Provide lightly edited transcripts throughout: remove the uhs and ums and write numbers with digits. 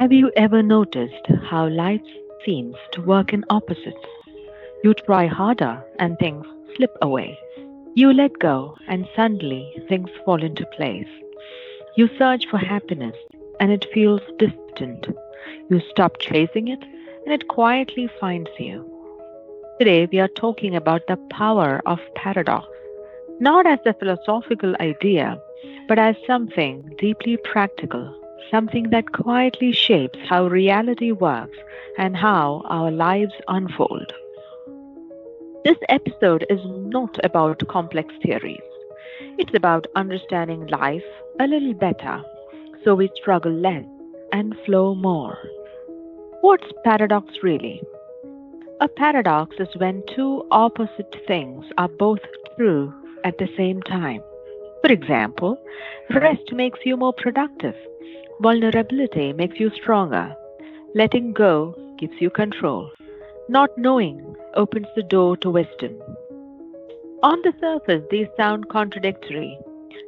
Have you ever noticed how life seems to work in opposites? You try harder and things slip away. You let go and suddenly things fall into place. You search for happiness and it feels distant. You stop chasing it and it quietly finds you. Today we are talking about the power of paradox, not as a philosophical idea, but as something deeply practical, something that quietly shapes how reality works and how our lives unfold. This episode is not about complex theories. It's about understanding life a little better so we struggle less and flow more. What's paradox really? A paradox is when two opposite things are both true at the same time. For example, rest makes you more productive, vulnerability makes you stronger, letting go gives you control, not knowing opens the door to wisdom. On the surface, these sound contradictory,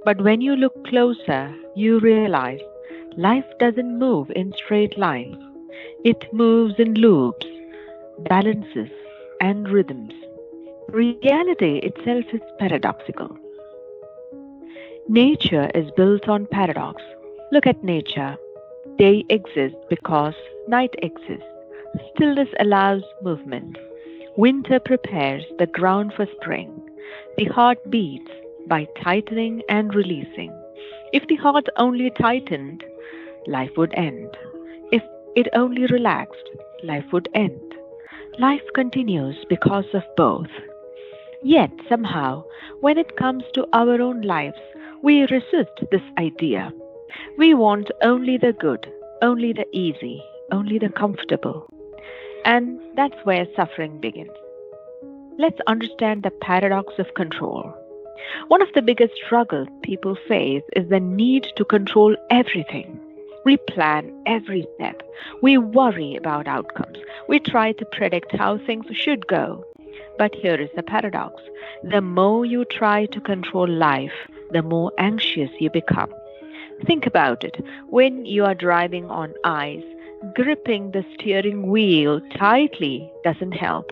but when you look closer, you realize life doesn't move in straight lines. It moves in loops, balances, and rhythms. Reality itself is paradoxical. Nature is built on paradox. Look at nature. Day exists because night exists. Stillness allows movement. Winter prepares the ground for spring. The heart beats by tightening and releasing. If the heart only tightened, life would end. If it only relaxed, life would end. Life continues because of both. Yet, somehow, when it comes to our own lives, we resist this idea. We want only the good, only the easy, only the comfortable. And that's where suffering begins. Let's understand the paradox of control. One of the biggest struggles people face is the need to control everything. We plan every step. We worry about outcomes. We try to predict how things should go. But here is the paradox. The more you try to control life, the more anxious you become. Think about it. When you are driving on ice, gripping the steering wheel tightly doesn't help.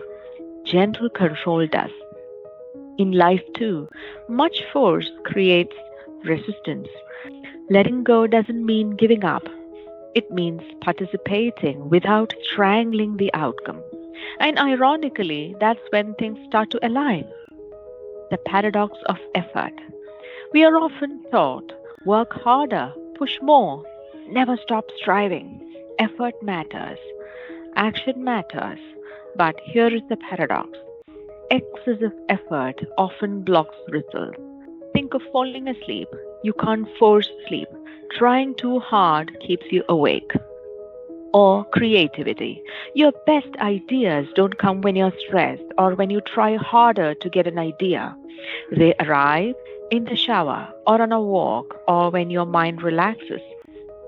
Gentle control does. In life, too, much force creates resistance. Letting go doesn't mean giving up, it means participating without strangling the outcome. And ironically, that's when things start to align. The paradox of effort. We are often taught work harder, push more, never stop striving. Effort matters, action matters. But here is the paradox. Excessive effort often blocks results. Think of falling asleep. You can't force sleep. Trying too hard keeps you awake. Or creativity. Your best ideas don't come when you're stressed or when you try harder to get an idea. They arrive in the shower or on a walk or when your mind relaxes.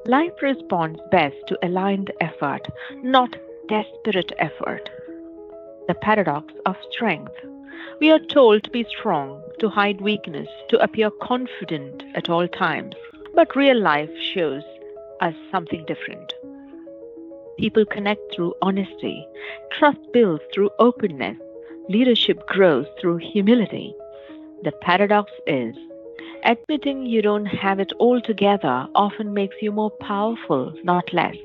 Life responds best to aligned effort, not desperate effort. The paradox of strength. We are told to be strong, to hide weakness, to appear confident at all times. But real life shows us something different. People connect through honesty, trust builds through openness, leadership grows through humility. The paradox is admitting you don't have it all together often makes you more powerful, not less.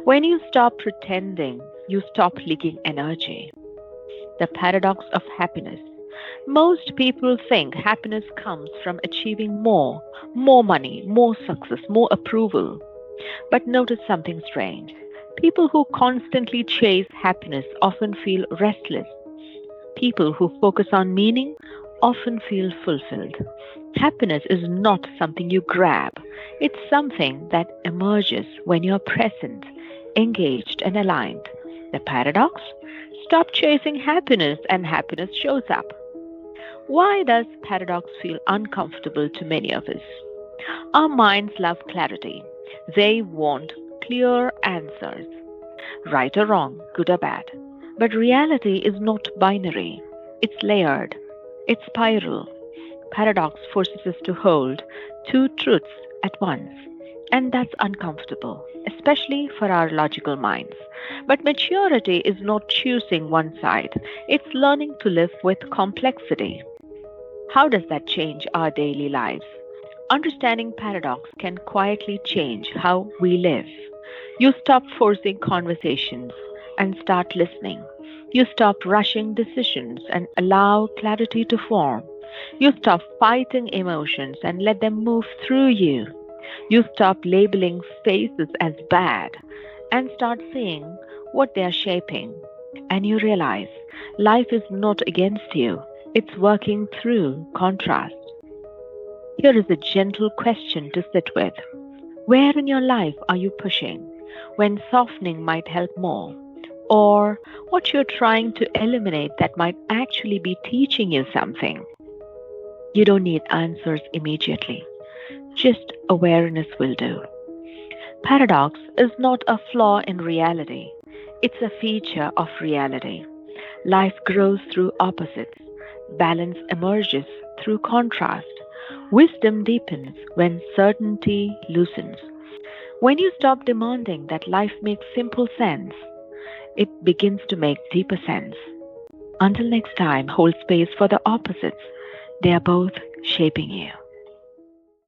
When you stop pretending, you stop leaking energy. The paradox of happiness. Most people think happiness comes from achieving more money, more success, more approval. But notice something strange. People who constantly chase happiness often feel restless. People who focus on meaning often feel fulfilled. Happiness is not something you grab, it's something that emerges when you're present, engaged, and aligned. The paradox? Stop chasing happiness and happiness shows up. Why does paradox feel uncomfortable to many of us? Our minds love clarity. They want clear answers, right or wrong, good or bad. But reality is not binary, it's layered, it's spiral. Paradox forces us to hold two truths at once. And that's uncomfortable, especially for our logical minds. But maturity is not choosing one side, it's learning to live with complexity. How does that change our daily lives? Understanding paradox can quietly change how we live. You stop forcing conversations and start listening. You stop rushing decisions and allow clarity to form. You stop fighting emotions and let them move through you. You stop labeling spaces as bad and start seeing what they are shaping. And you realize life is not against you, it's working through contrast. Here is a gentle question to sit with. Where in your life are you pushing when softening might help more? Or what you're trying to eliminate that might actually be teaching you something? You don't need answers immediately. Just awareness will do. Paradox is not a flaw in reality, it's a feature of reality. Life grows through opposites, balance emerges through contrast, wisdom deepens when certainty loosens. When you stop demanding that life makes simple sense, it begins to make deeper sense. Until next time, hold space for the opposites. They are both shaping you.